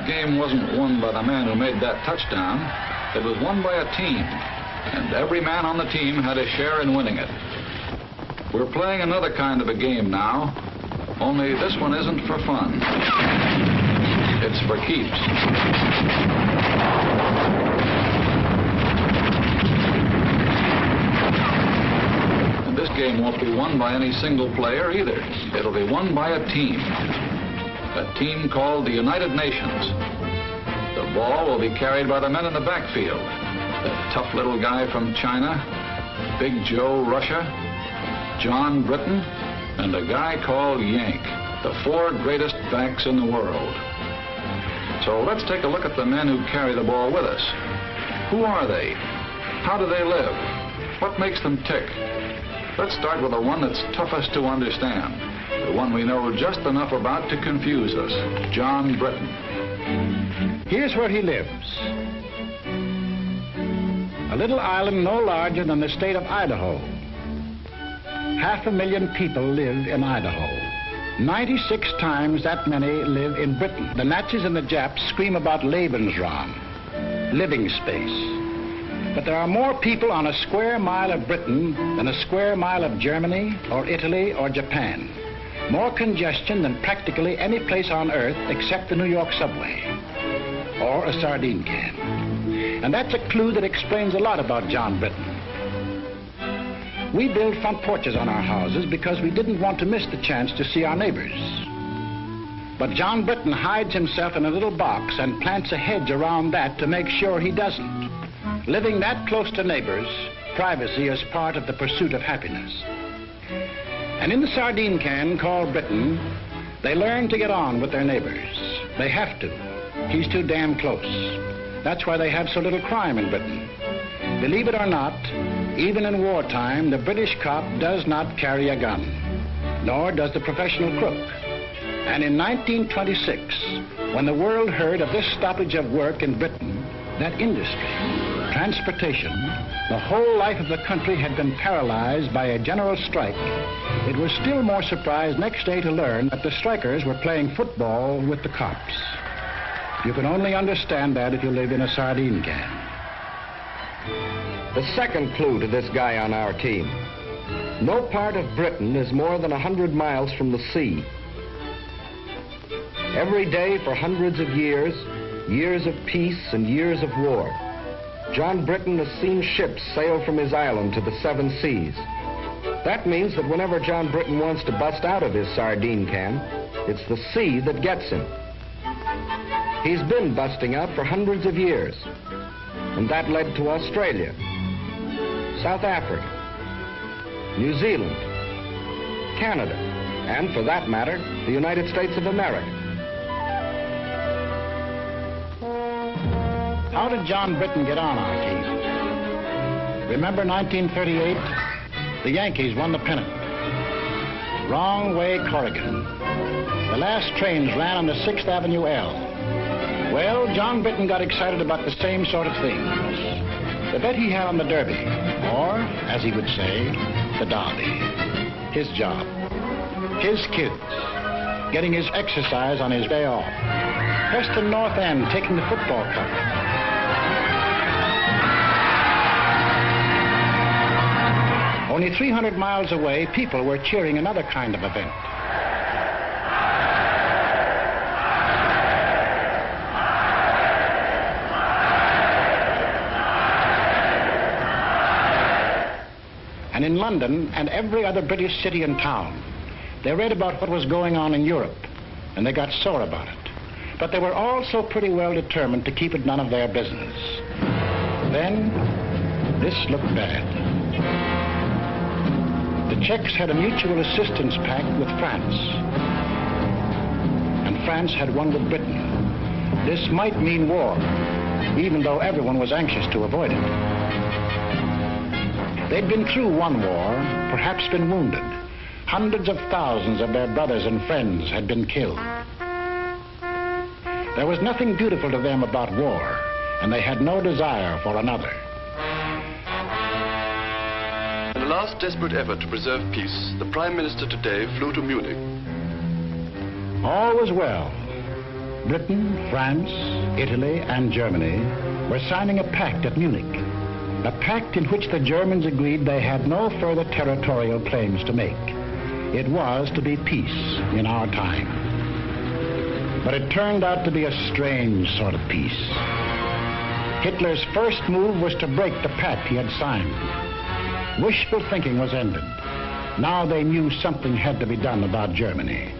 game wasn't won by the man who made that touchdown. It was won by a team, and every man on the team had a share in winning it. We're playing another kind of a game now, only this one isn't for fun. It's for keeps. And this game won't be won by any single player either. It'll be won by a team called the United Nations. The ball will be carried by the men in the backfield. The tough little guy from China, Big Joe Russia, John Britton, and a guy called Yank, the 4 greatest backs in the world. So let's take a look at the men who carry the ball with us. Who are they? How do they live? What makes them tick? Let's start with the one that's toughest to understand, the one we know just enough about to confuse us, John Britton. Here's where he lives. A little island no larger than the state of Idaho. 500,000 people live in Idaho. 96 times that many live in Britain. The Nazis and the Japs scream about Lebensraum, living space. But there are more people on a square mile of Britain than a square mile of Germany or Italy or Japan. More congestion than practically any place on earth except the New York subway or a sardine can. And that's a clue that explains a lot about John Britton. We build front porches on our houses because we didn't want to miss the chance to see our neighbors. But John Britton hides himself in a little box and plants a hedge around that to make sure he doesn't. Living that close to neighbors, privacy is part of the pursuit of happiness. And in the sardine can called Britain, they learn to get on with their neighbors. They have to. He's too damn close. That's why they have so little crime in Britain. Believe it or not, even in wartime, the British cop does not carry a gun, nor does the professional crook. And in 1926, when the world heard of this stoppage of work in Britain, that industry, transportation, the whole life of the country had been paralyzed by a general strike, it was still more surprised next day to learn that the strikers were playing football with the cops. You can only understand that if you live in a sardine can. The second clue to this guy on our team. No part of Britain is more than 100 miles from the sea. Every day for hundreds of years, years of peace and years of war, John Britton has seen ships sail from his island to the 7 seas. That means that whenever John Britton wants to bust out of his sardine can, it's the sea that gets him. He's been busting out for hundreds of years, and that led to Australia, South Africa, New Zealand, Canada, and for that matter, the United States of America. How did John Britton get on our team? Remember 1938? The Yankees won the pennant. Wrong way, Corrigan. The last trains ran on the 6th Avenue L. Well, John Britton got excited about the same sort of things. The bet he had on the Derby, or, as he would say, the Derby. His job. His kids. Getting his exercise on his day off. Preston North End taking the football cup. Only 300 miles away, people were cheering another kind of event. And in London and every other British city and town, they read about what was going on in Europe, and they got sore about it. But they were also pretty well determined to keep it none of their business. Then, this looked bad. The Czechs had a mutual assistance pact with France, and France had one with Britain. This might mean war, even though everyone was anxious to avoid it. They'd been through one war, perhaps been wounded. Hundreds of thousands of their brothers and friends had been killed. There was nothing beautiful to them about war, and they had no desire for another. In a last desperate effort to preserve peace, the Prime Minister today flew to Munich. All was well. Britain, France, Italy, and Germany were signing a pact at Munich. A pact in which the Germans agreed they had no further territorial claims to make. It was to be peace in our time. But it turned out to be a strange sort of peace. Hitler's first move was to break the pact he had signed. Wishful thinking was ended. Now they knew something had to be done about Germany.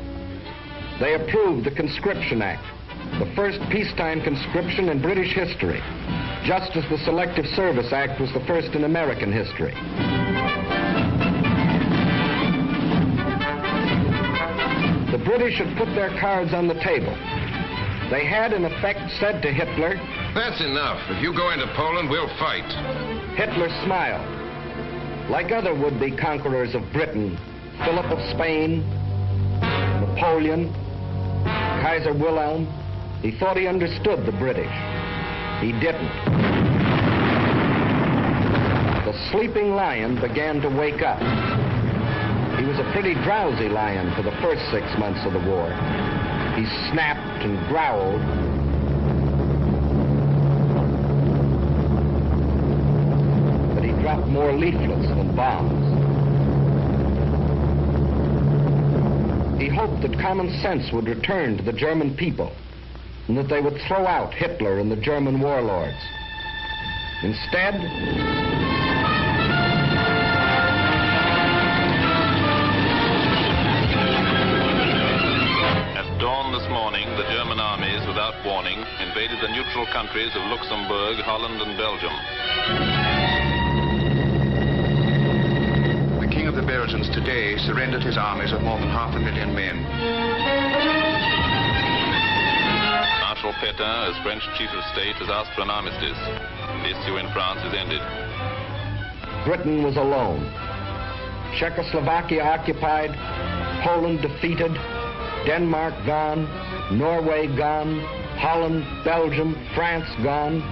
They approved the Conscription Act, the first peacetime conscription in British history, just as the Selective Service Act was the first in American history. The British had put their cards on the table. They had, in effect, said to Hitler, "That's enough. If you go into Poland, we'll fight." Hitler smiled. Like other would-be conquerors of Britain, Philip of Spain, Napoleon, Kaiser Wilhelm, he thought he understood the British. He didn't. The sleeping lion began to wake up. He was a pretty drowsy lion for the first 6 months of the war. He snapped and growled. But he dropped more leaflets than bombs. He hoped that common sense would return to the German people and that they would throw out Hitler and the German warlords. Instead, at dawn this morning, the German armies, without warning, invaded the neutral countries of Luxembourg, Holland, and Belgium. The King of the Belgians today surrendered his armies of more than 500,000 men. Marshal Pétain, as French chief of state, has asked for an armistice. The issue in France is ended. Britain was alone. Czechoslovakia occupied, Poland defeated, Denmark gone, Norway gone, Holland, Belgium, France gone.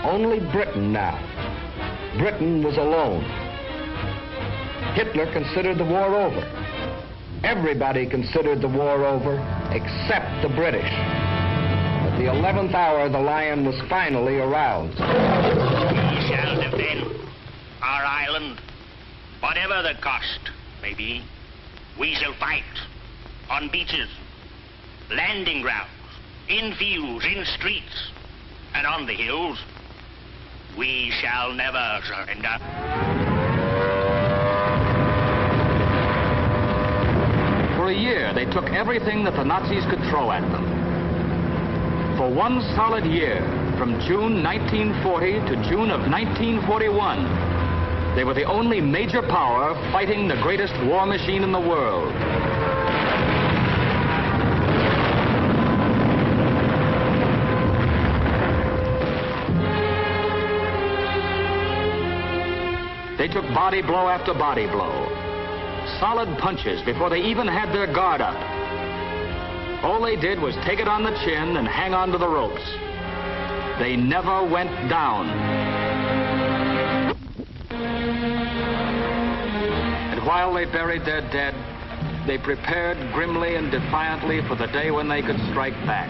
Only Britain now. Britain was alone. Hitler considered the war over. Everybody considered the war over except the British. At the 11th hour, the lion was finally aroused. We shall defend our island, whatever the cost may be. We shall fight on beaches, landing grounds, in fields, in streets, and on the hills. We shall never surrender. For a year, they took everything that the Nazis could throw at them. For one solid year, from June 1940 to June of 1941, they were the only major power fighting the greatest war machine in the world. They took body blow after body blow. Solid punches before they even had their guard up. All they did was take it on the chin and hang on to the ropes. They never went down. And while they buried their dead, they prepared grimly and defiantly for the day when they could strike back.